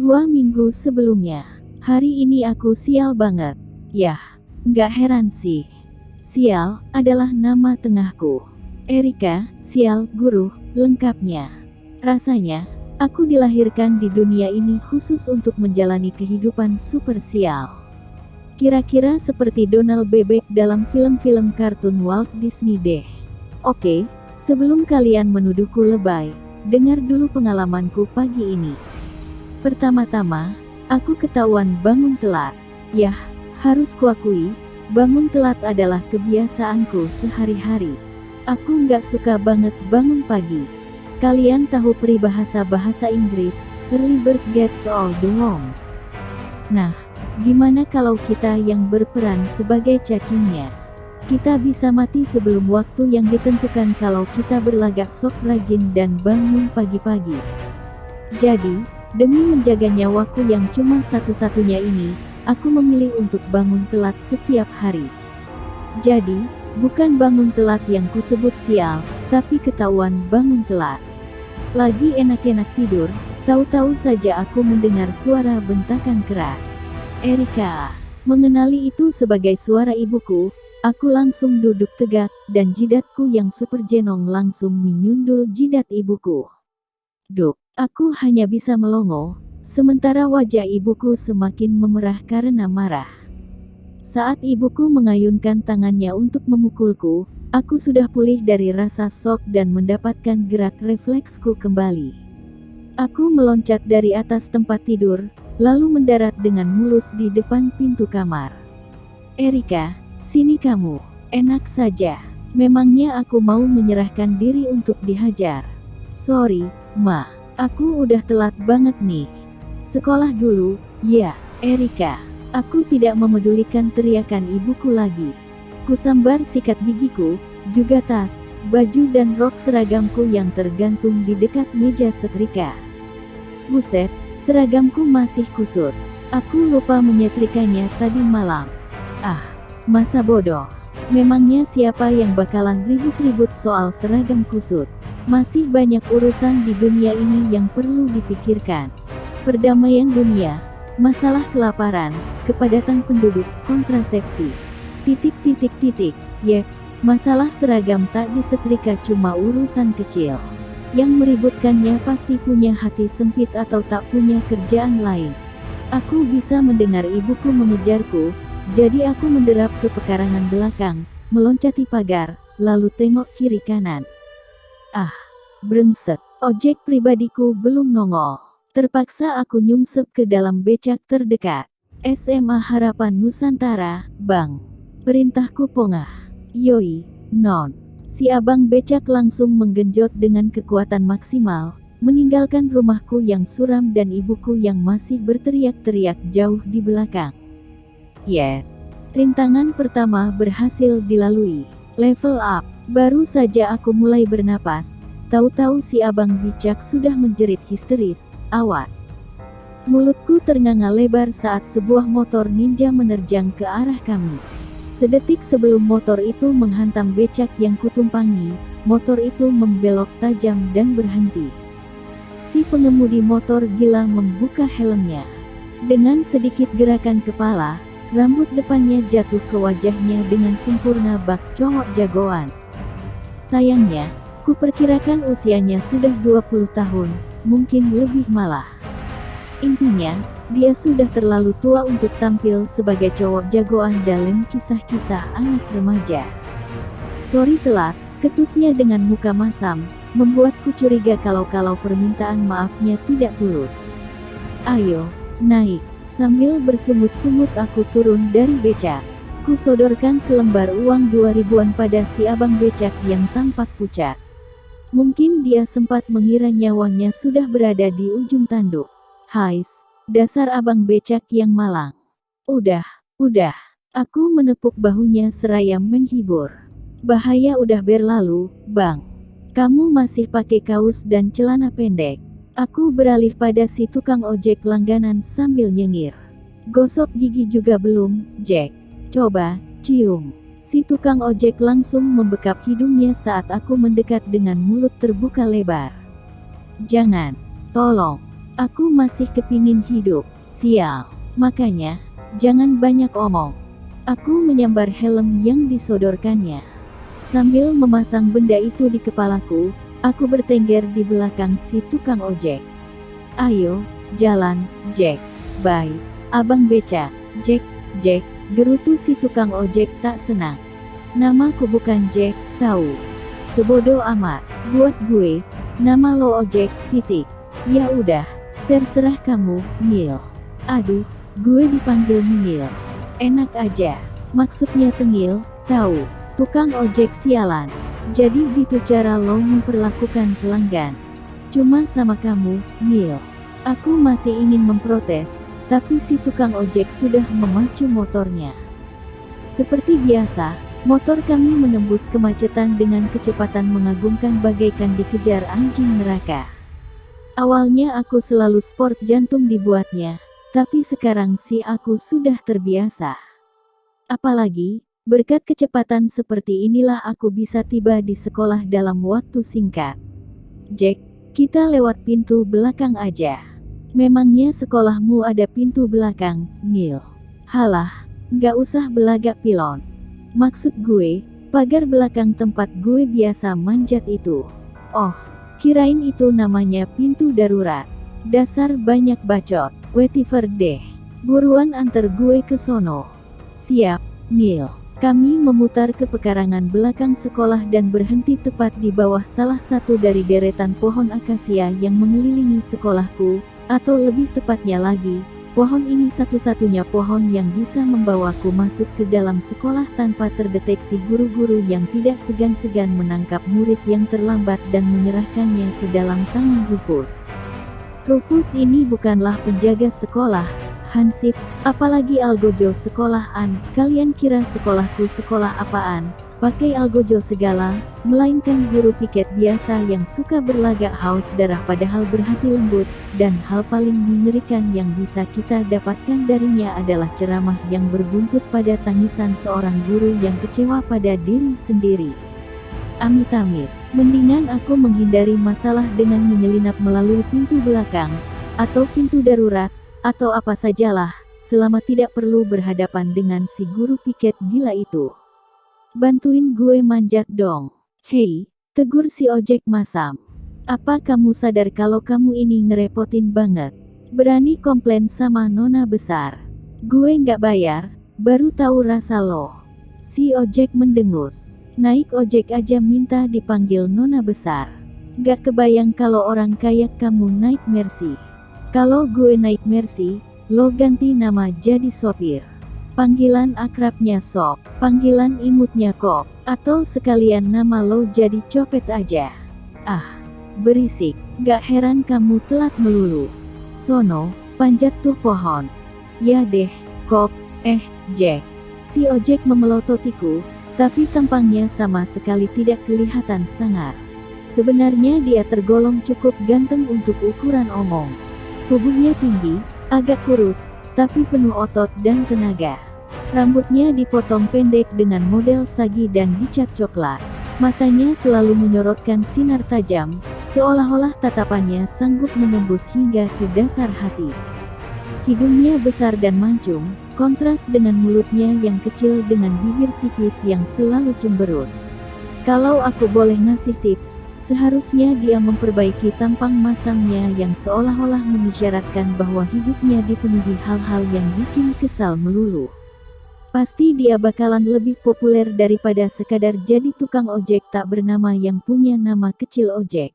2 minggu sebelumnya. Hari ini aku sial banget. Yah, nggak heran sih. Sial adalah nama tengahku. Erika, sial, guru, lengkapnya. Rasanya, aku dilahirkan di dunia ini khusus untuk menjalani kehidupan super sial. Kira-kira seperti Donald Bebek dalam film-film kartun Walt Disney deh. Oke, sebelum kalian menuduhku lebay, dengar dulu pengalamanku pagi ini. Pertama-tama, aku ketahuan bangun telat. Yah, harus kuakui, bangun telat adalah kebiasaanku sehari-hari. Aku nggak suka banget bangun pagi. Kalian tahu peribahasa bahasa Inggris, early bird gets all the worms. Nah, gimana kalau kita yang berperan sebagai cacingnya? Kita bisa mati sebelum waktu yang ditentukan kalau kita berlagak sok rajin dan bangun pagi-pagi. Jadi, demi menjaga nyawaku yang cuma satu-satunya ini, aku memilih untuk bangun telat setiap hari. Jadi, bukan bangun telat yang kusebut sial, tapi ketahuan bangun telat. Lagi enak-enak tidur, tahu-tahu saja aku mendengar suara bentakan keras. Erika. Mengenali itu sebagai suara ibuku, aku langsung duduk tegak, dan jidatku yang super jenong langsung menyundul jidat ibuku. Duk, aku hanya bisa melongo, sementara wajah ibuku semakin memerah karena marah. Saat ibuku mengayunkan tangannya untuk memukulku, aku sudah pulih dari rasa shock dan mendapatkan gerak refleksku kembali. Aku meloncat dari atas tempat tidur, lalu mendarat dengan mulus di depan pintu kamar. Erika, sini kamu. Enak saja. Memangnya aku mau menyerahkan diri untuk dihajar? Sorry, Ma. Aku udah telat banget nih. Sekolah dulu, ya, Erika. Aku tidak memedulikan teriakan ibuku lagi. Kusambar sikat gigiku, juga tas, baju dan rok seragamku yang tergantung di dekat meja setrika. Buset, seragamku masih kusut. Aku lupa menyetrikanya tadi malam. Ah, masa bodoh. Memangnya siapa yang bakalan ribut-ribut soal seragam kusut? Masih banyak urusan di dunia ini yang perlu dipikirkan. Perdamaian dunia, masalah kelaparan, kepadatan penduduk, kontrasepsi. Yep, masalah seragam tak disetrika cuma urusan kecil. Yang meributkannya pasti punya hati sempit atau tak punya kerjaan lain. Aku bisa mendengar ibuku mengejarku, jadi aku menderap ke pekarangan belakang, meloncati pagar, lalu tengok kiri kanan. Ah, brengsek, ojek pribadiku belum nongol. Terpaksa aku nyungsep ke dalam becak terdekat. SMA Harapan Nusantara, Bang. Perintahku pongah. Yoi, non. Si abang becak langsung menggenjot dengan kekuatan maksimal, meninggalkan rumahku yang suram dan ibuku yang masih berteriak-teriak jauh di belakang. Yes, rintangan pertama berhasil dilalui. Level up. Baru saja aku mulai bernapas, tahu-tahu si abang becak sudah menjerit histeris, awas. Mulutku ternganga lebar saat sebuah motor ninja menerjang ke arah kami. Sedetik sebelum motor itu menghantam becak yang kutumpangi, motor itu membelok tajam dan berhenti. Si pengemudi motor gila membuka helmnya. Dengan sedikit gerakan kepala, rambut depannya jatuh ke wajahnya dengan sempurna bak cowok jagoan. Sayangnya, kuperkirakan usianya sudah 20 tahun, mungkin lebih malah. Intinya, dia sudah terlalu tua untuk tampil sebagai cowok jagoan dalam kisah-kisah anak remaja. Sorry telat, ketusnya dengan muka masam, membuatku curiga kalau permintaan maafnya tidak tulus. Ayo, naik. Sambil bersungut-sungut aku turun dari becak. Ku sodorkan selembar uang 2000-an pada si abang becak yang tampak pucat. Mungkin dia sempat mengira nyawanya sudah berada di ujung tanduk. Hais, dasar abang becak yang malang. Udah. Aku menepuk bahunya seraya menghibur. Bahaya udah berlalu, Bang. Kamu masih pakai kaos dan celana pendek. Aku beralih pada si tukang ojek langganan sambil nyengir. Gosok gigi juga belum, Jack. Coba, cium. Si tukang ojek langsung membekap hidungnya saat aku mendekat dengan mulut terbuka lebar. Jangan. Tolong. Aku masih kepingin hidup, sial. Makanya, jangan banyak omong. Aku menyambar helm yang disodorkannya. Sambil memasang benda itu di kepalaku, aku bertengger di belakang si tukang ojek. Ayo, jalan, Jack. Bye, Abang Beca. Jack, Jack, gerutu si tukang ojek tak senang. Namaku bukan Jack, tahu. Sebodoh amat, buat gue, nama lo ojek, titik. Ya udah, terserah kamu, Neil. Aduh, gue dipanggil Neil. Enak aja, maksudnya tengil, tahu. Tukang ojek sialan. Jadi gitu cara lo memperlakukan pelanggan. Cuma sama kamu, Neil. Aku masih ingin memprotes, tapi si tukang ojek sudah memacu motornya. Seperti biasa, motor kami menembus kemacetan dengan kecepatan mengagumkan bagaikan dikejar anjing neraka. Awalnya aku selalu sport jantung dibuatnya, tapi sekarang si aku sudah terbiasa. Apalagi, berkat kecepatan seperti inilah aku bisa tiba di sekolah dalam waktu singkat. Jack, kita lewat pintu belakang aja. Memangnya sekolahmu ada pintu belakang, Neil? Halah, nggak usah belagak pilon. Maksud gue, pagar belakang tempat gue biasa manjat itu. Oh, kirain itu namanya pintu darurat. Dasar banyak bacot, whatever deh. Buruan antar gue ke sono. Siap, Neil. Kami memutar ke pekarangan belakang sekolah dan berhenti tepat di bawah salah satu dari deretan pohon akasia yang mengelilingi sekolahku, atau lebih tepatnya lagi, pohon ini satu-satunya pohon yang bisa membawaku masuk ke dalam sekolah tanpa terdeteksi guru-guru yang tidak segan-segan menangkap murid yang terlambat dan menyerahkannya ke dalam tangan Rufus. Rufus ini bukanlah penjaga sekolah, Hansip, apalagi algojo sekolahan. Kalian kira sekolahku sekolah apaan? Pakai algojo segala, melainkan guru piket biasa yang suka berlagak haus darah padahal berhati lembut, dan hal paling mengerikan yang bisa kita dapatkan darinya adalah ceramah yang berbuntut pada tangisan seorang guru yang kecewa pada diri sendiri. Amit-amit, mendingan aku menghindari masalah dengan menyelinap melalui pintu belakang, atau pintu darurat, atau apa sajalah, selama tidak perlu berhadapan dengan si guru piket gila itu. Bantuin gue manjat dong. Hei, tegur si ojek masam. Apa kamu sadar kalau kamu ini ngerepotin banget? Berani komplain sama nona besar. Gue nggak bayar, baru tahu rasa lo. Si ojek mendengus. Naik ojek aja minta dipanggil nona besar. Gak kebayang kalau orang kayak kamu naik Mercy. Kalau gue naik Mercy, lo ganti nama jadi sopir. Panggilan akrabnya Sop, panggilan imutnya Kop, atau sekalian nama lo jadi copet aja. Ah, berisik, gak heran kamu telat melulu. Sono, panjat tuh pohon. Ya deh, Kop, Jack. Si ojek memelototiku, tapi tampangnya sama sekali tidak kelihatan sangar. Sebenarnya dia tergolong cukup ganteng untuk ukuran omong. Tubuhnya tinggi, agak kurus, tapi penuh otot dan tenaga. Rambutnya dipotong pendek dengan model sagi dan dicat coklat. Matanya selalu menyorotkan sinar tajam, seolah-olah tatapannya sanggup menembus hingga ke dasar hati. Hidungnya besar dan mancung, kontras dengan mulutnya yang kecil dengan bibir tipis yang selalu cemberut. Kalau aku boleh ngasih tips, seharusnya dia memperbaiki tampang masamnya yang seolah-olah mengisyaratkan bahwa hidupnya dipenuhi hal-hal yang bikin kesal melulu. Pasti dia bakalan lebih populer daripada sekadar jadi tukang ojek tak bernama yang punya nama kecil ojek.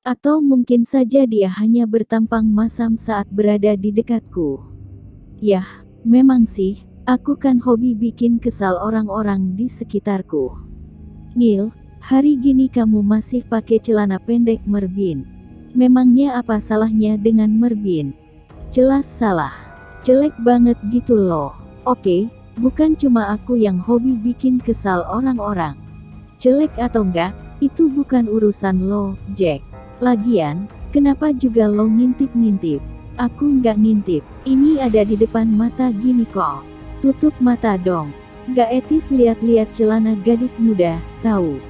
Atau mungkin saja dia hanya bertampang masam saat berada di dekatku. Yah, memang sih, aku kan hobi bikin kesal orang-orang di sekitarku. Neil, hari gini kamu masih pakai celana pendek merbin. Memangnya apa salahnya dengan merbin? Jelas salah. Jelek banget gitu loh. Oke, bukan cuma aku yang hobi bikin kesal orang-orang. Jelek atau enggak, itu bukan urusan lo, Jack. Lagian, kenapa juga lo ngintip-ngintip? Aku nggak ngintip, ini ada di depan mata gini kok. Tutup mata dong. Gak etis lihat-lihat celana gadis muda, tahu.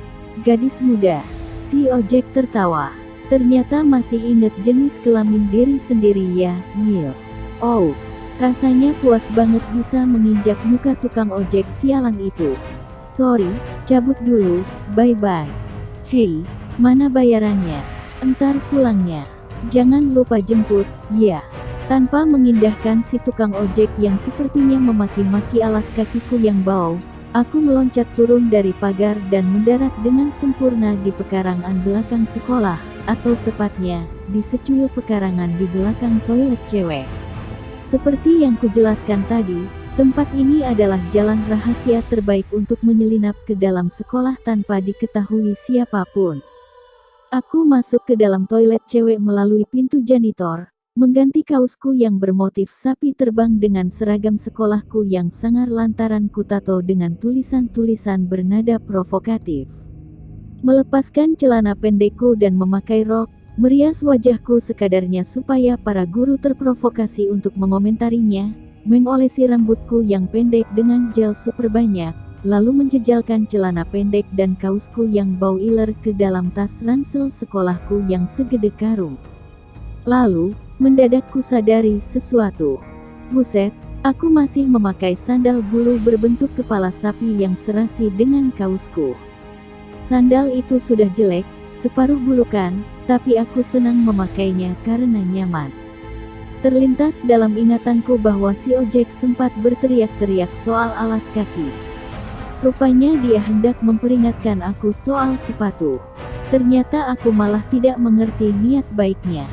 Gadis muda. Si ojek tertawa. Ternyata masih inget jenis kelamin diri sendiri ya, Neil. Oh, rasanya puas banget bisa menginjak muka tukang ojek sialan itu. Sorry, cabut dulu, bye-bye. Hei, mana bayarannya? Entar pulangnya. Jangan lupa jemput, ya. Tanpa mengindahkan si tukang ojek yang sepertinya memaki-maki alas kakiku yang bau, aku meloncat turun dari pagar dan mendarat dengan sempurna di pekarangan belakang sekolah, atau tepatnya, di secuil pekarangan di belakang toilet cewek. Seperti yang kujelaskan tadi, tempat ini adalah jalan rahasia terbaik untuk menyelinap ke dalam sekolah tanpa diketahui siapapun. Aku masuk ke dalam toilet cewek melalui pintu janitor, mengganti kaosku yang bermotif sapi terbang dengan seragam sekolahku yang sangar lantaran kutato dengan tulisan-tulisan bernada provokatif. Melepaskan celana pendekku dan memakai rok, merias wajahku sekadarnya supaya para guru terprovokasi untuk mengomentarinya, mengolesi rambutku yang pendek dengan gel super banyak, lalu menjejalkan celana pendek dan kaosku yang bau iler ke dalam tas ransel sekolahku yang segede karung. Lalu, mendadak kusadari sesuatu. Buset, aku masih memakai sandal bulu berbentuk kepala sapi yang serasi dengan kaosku. Sandal itu sudah jelek, separuh bulukan, tapi aku senang memakainya karena nyaman. Terlintas dalam ingatanku bahwa si ojek sempat berteriak-teriak soal alas kaki. Rupanya dia hendak memperingatkan aku soal sepatu. Ternyata aku malah tidak mengerti niat baiknya.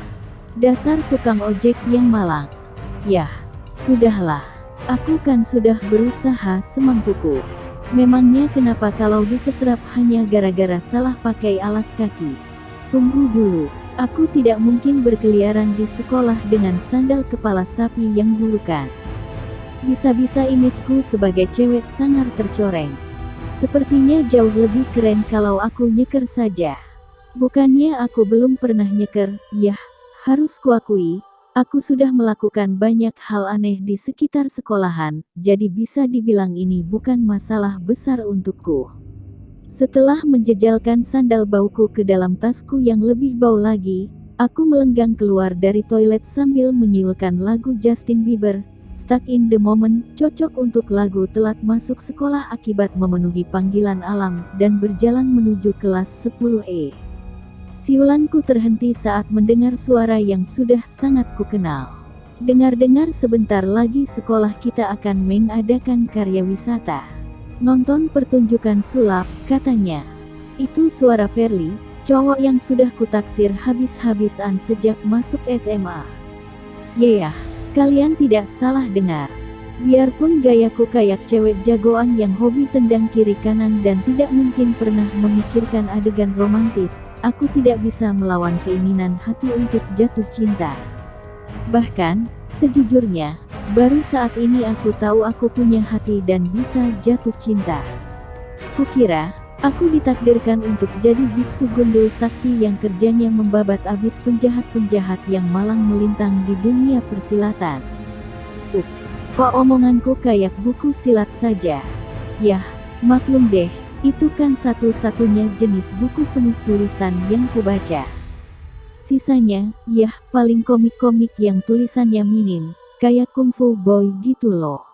Dasar tukang ojek yang malang. Yah, sudahlah. Aku kan sudah berusaha semampuku. Memangnya kenapa kalau disetrap hanya gara-gara salah pakai alas kaki? Tunggu dulu. Aku tidak mungkin berkeliaran di sekolah dengan sandal kepala sapi yang bulukan. Bisa-bisa imageku sebagai cewek sangar tercoreng. Sepertinya jauh lebih keren kalau aku nyeker saja. Bukannya aku belum pernah nyeker, yah. Harus kuakui, aku sudah melakukan banyak hal aneh di sekitar sekolahan, jadi bisa dibilang ini bukan masalah besar untukku. Setelah menjejalkan sandal bauku ke dalam tasku yang lebih bau lagi, aku melenggang keluar dari toilet sambil menyiulkan lagu Justin Bieber, Stuck in the Moment, cocok untuk lagu telat masuk sekolah akibat memenuhi panggilan alam, dan berjalan menuju kelas 10E. Siulanku terhenti saat mendengar suara yang sudah sangat kukenal. Dengar-dengar sebentar lagi sekolah kita akan mengadakan karya wisata. Nonton pertunjukan sulap, katanya. Itu suara Verly, cowok yang sudah kutaksir habis-habisan sejak masuk SMA. Yeah, kalian tidak salah dengar. Biarpun gayaku kayak cewek jagoan yang hobi tendang kiri kanan dan tidak mungkin pernah memikirkan adegan romantis, aku tidak bisa melawan keinginan hati untuk jatuh cinta. Bahkan, sejujurnya, baru saat ini aku tahu aku punya hati dan bisa jatuh cinta. Kukira, aku ditakdirkan untuk jadi biksu gundul sakti yang kerjanya membabat abis penjahat-penjahat yang malang melintang di dunia persilatan. Ups, kok omonganku kayak buku silat saja? Yah, maklum deh, itu kan satu-satunya jenis buku penuh tulisan yang kubaca. Sisanya, yah, paling komik-komik yang tulisannya minim, kayak Kung Fu Boy gitu loh.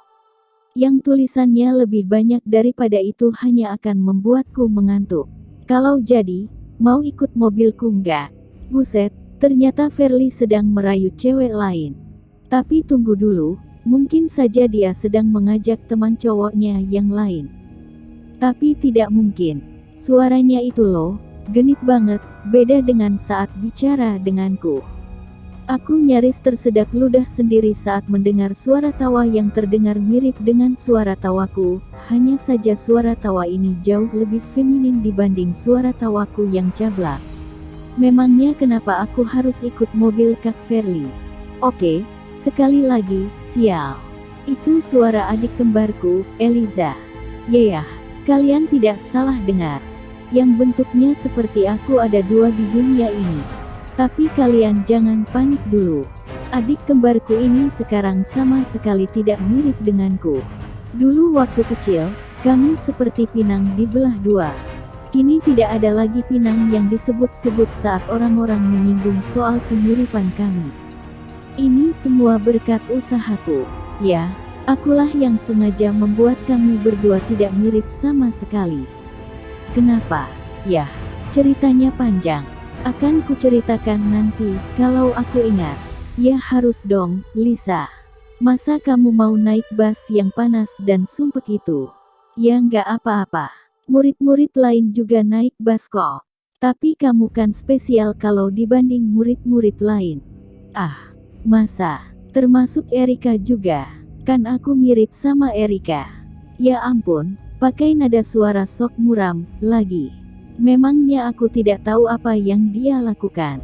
Yang tulisannya lebih banyak daripada itu hanya akan membuatku mengantuk. Kalau jadi, mau ikut mobilku nggak? Buset, ternyata Verly sedang merayu cewek lain. Tapi tunggu dulu, mungkin saja dia sedang mengajak teman cowoknya yang lain. Tapi tidak mungkin. Suaranya itu loh, genit banget, beda dengan saat bicara denganku. Aku nyaris tersedak ludah sendiri saat mendengar suara tawa yang terdengar mirip dengan suara tawaku, hanya saja suara tawa ini jauh lebih feminin dibanding suara tawaku yang cablak. Memangnya kenapa aku harus ikut mobil Kak Verly? Oke. Sekali lagi, sial. Itu suara adik kembarku, Eliza. Yeah, kalian tidak salah dengar. Yang bentuknya seperti aku ada dua di dunia ini. Tapi kalian jangan panik dulu. Adik kembarku ini sekarang sama sekali tidak mirip denganku. Dulu waktu kecil, kami seperti pinang dibelah dua. Kini tidak ada lagi Pinang yang disebut-sebut saat orang-orang menyinggung soal kemiripan kami. Ini semua berkat usahaku. Ya, akulah yang sengaja membuat kami berdua tidak mirip sama sekali. Kenapa? Ya, ceritanya panjang. Akan kuceritakan nanti, kalau aku ingat. Ya harus dong, Lisa. Masa kamu mau naik bus yang panas dan sumpek itu? Ya nggak apa-apa. Murid-murid lain juga naik bus kok. Tapi kamu kan spesial kalau dibanding murid-murid lain. Ah, masa? Termasuk Erika juga. Kan aku mirip sama Erika. Ya ampun, pakai nada suara sok muram lagi. Memangnya aku tidak tahu apa yang dia lakukan.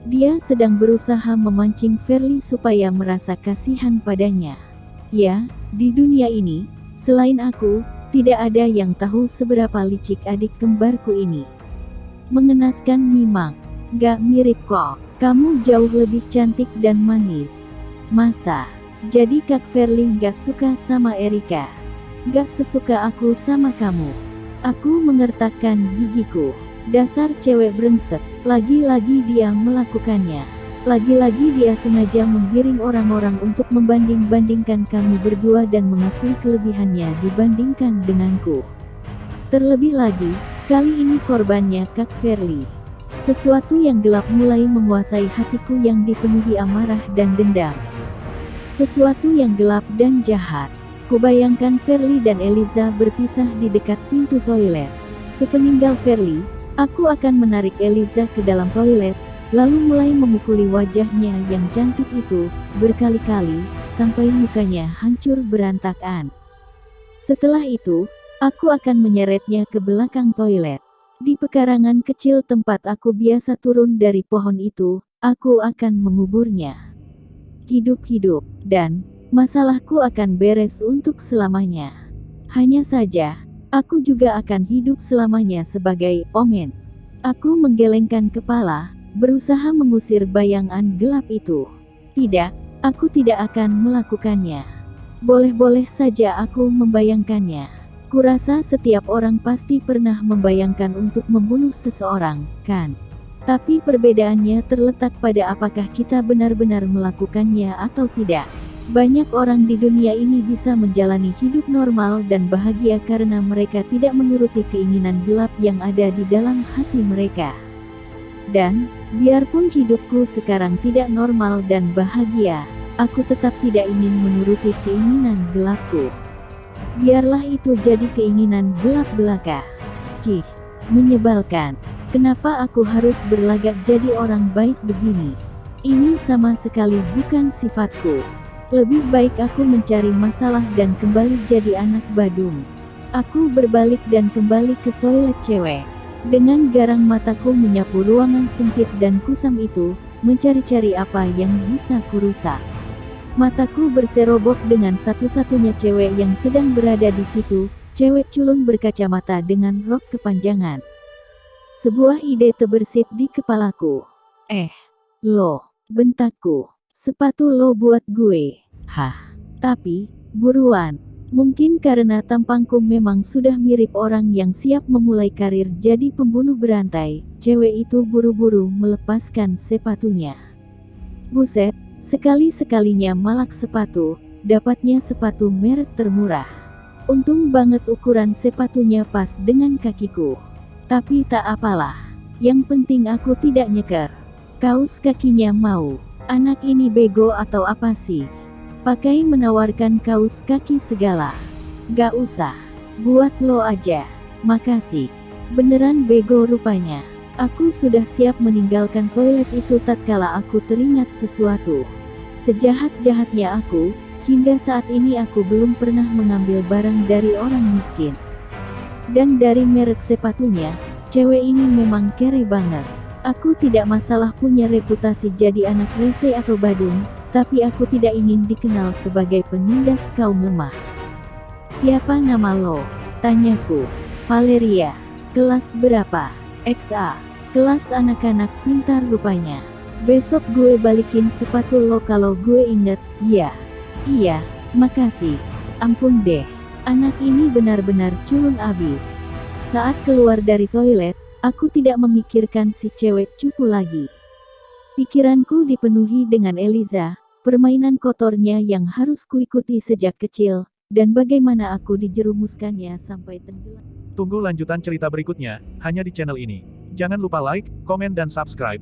Dia sedang berusaha memancing Verly supaya merasa kasihan padanya. Ya, di dunia ini, selain aku, tidak ada yang tahu seberapa licik adik kembarku ini. Mengenaskan memang. Gak mirip kok. Kamu jauh lebih cantik dan manis. Masa? Jadi Kak Verly gak suka sama Erika? Gak sesuka aku sama kamu. Aku mengertakkan gigiku. Dasar cewek brengsek. Lagi-lagi dia melakukannya. Lagi-lagi dia sengaja menggiring orang-orang untuk membanding-bandingkan kami berdua dan mengakui kelebihannya dibandingkan denganku. Terlebih lagi, kali ini korbannya Kak Verly. Sesuatu yang gelap mulai menguasai hatiku yang dipenuhi amarah dan dendam. Sesuatu yang gelap dan jahat. Kubayangkan Verly dan Eliza berpisah di dekat pintu toilet. Sepeninggal Verly, aku akan menarik Eliza ke dalam toilet, lalu mulai memukuli wajahnya yang cantik itu, berkali-kali, sampai mukanya hancur berantakan. Setelah itu, aku akan menyeretnya ke belakang toilet. Di pekarangan kecil tempat aku biasa turun dari pohon itu, aku akan menguburnya. Hidup-hidup, dan masalahku akan beres untuk selamanya. Hanya saja, aku juga akan hidup selamanya sebagai omen. Aku menggelengkan kepala, berusaha mengusir bayangan gelap itu. Tidak, aku tidak akan melakukannya. Boleh-boleh saja aku membayangkannya. Kurasa setiap orang pasti pernah membayangkan untuk membunuh seseorang, kan? Tapi perbedaannya terletak pada apakah kita benar-benar melakukannya atau tidak. Banyak orang di dunia ini bisa menjalani hidup normal dan bahagia karena mereka tidak menuruti keinginan gelap yang ada di dalam hati mereka. Dan, biarpun hidupku sekarang tidak normal dan bahagia, aku tetap tidak ingin menuruti keinginan gelapku. Biarlah itu jadi keinginan gelap belaka. Cih, menyebalkan. Kenapa aku harus berlagak jadi orang baik begini? Ini sama sekali bukan sifatku. Lebih baik aku mencari masalah dan kembali jadi anak badung. Aku berbalik dan kembali ke toilet cewek. Dengan garang mataku menyapu ruangan sempit dan kusam itu, mencari-cari apa yang bisa kurusak. Mataku berserobot dengan satu-satunya cewek yang sedang berada di situ, cewek culun berkacamata dengan rok kepanjangan. Sebuah ide terbersit di kepalaku. Lo, bentakku. Sepatu lo buat gue. Hah, tapi, buruan. Mungkin karena tampangku memang sudah mirip orang yang siap memulai karir jadi pembunuh berantai, cewek itu buru-buru melepaskan sepatunya. Buset, sekali-sekalinya malak sepatu, dapatnya sepatu merek termurah. Untung banget ukuran sepatunya pas dengan kakiku. Tapi tak apalah. Yang penting aku tidak nyeker. Kaos kakinya mau. Anak ini bego atau apa sih? Pakai menawarkan kaos kaki segala. Gak usah. Buat lo aja. Makasih. Beneran bego rupanya. Aku sudah siap meninggalkan toilet itu tatkala aku teringat sesuatu. Sejahat-jahatnya aku, hingga saat ini aku belum pernah mengambil barang dari orang miskin. Dan dari merek sepatunya, cewek ini memang kere banget. Aku tidak masalah punya reputasi jadi anak rese atau badung, tapi aku tidak ingin dikenal sebagai penindas kaum lemah. Siapa nama lo? Tanyaku. Valeria. Kelas berapa? XA. Kelas anak-anak pintar rupanya. Besok gue balikin sepatu lo kalau gue inget. Ya. Iya, makasih. Ampun deh. Anak ini benar-benar culun abis. Saat keluar dari toilet, aku tidak memikirkan si cewek cupu lagi. Pikiranku dipenuhi dengan Eliza, permainan kotornya yang harus kuikuti sejak kecil, dan bagaimana aku dijerumuskannya sampai tenggelam. Tunggu lanjutan cerita berikutnya, hanya di channel ini. Jangan lupa like, komen dan subscribe.